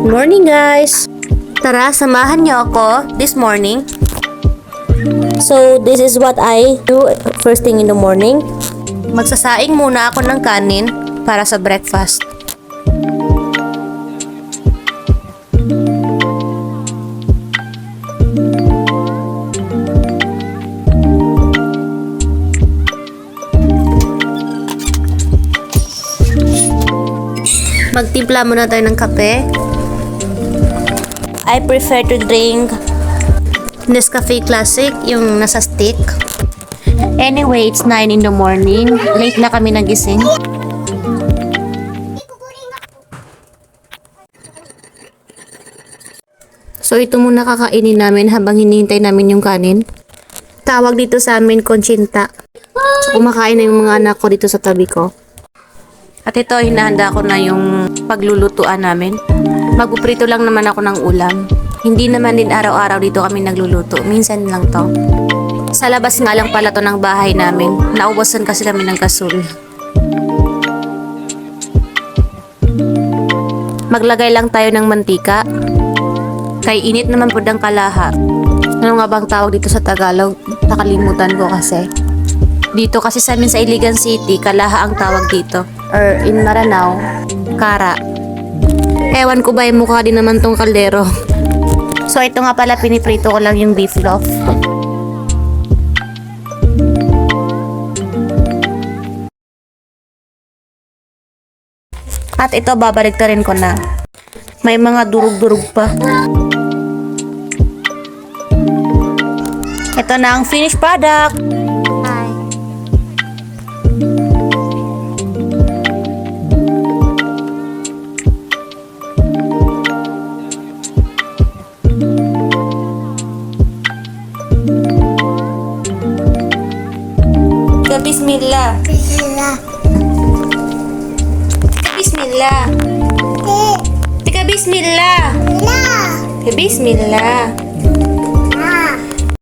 Morning guys! Tara, samahan niyo ako this morning. So, this is what I do first thing in the morning. Magsasaing muna ako ng kanin para sa breakfast. Magtimpla muna tayo ng kape. I prefer to drink Nescafe Classic, yung nasa stick. Anyway, it's 9 in the morning. Late na kami nagising. So, ito muna kakainin namin habang hinihintay namin yung kanin. Tawag dito sa amin, Conchita. So, kumakain na yung mga anak ko dito sa tabi ko. At ito, hinahanda ko na yung paglulutuan namin. Magpuprito lang naman ako ng ulam. Hindi naman din araw-araw dito kami nagluluto. Minsan lang to. Sa labas nga lang pala to ng bahay namin. Naubusan kasi kami ng kasul. Maglagay lang tayo ng mantika. Kay init naman po ng kalaha. Ano nga bang tawag dito sa Tagalog? Nakalimutan ko kasi. Dito kasi sa amin sa Iligan City, kalaha ang tawag dito. Or in Maranao, kara. Ewan ko ba yung mukha din naman tong kaldero. So ito nga pala, piniprito ko lang yung beef loaf. At ito, babaliktarin ko na. May mga durug-durug pa. Ito na ang finished product. Bismillah. Bismillah. Bismillah. Tika bismillah. Bismillah. Bismillah.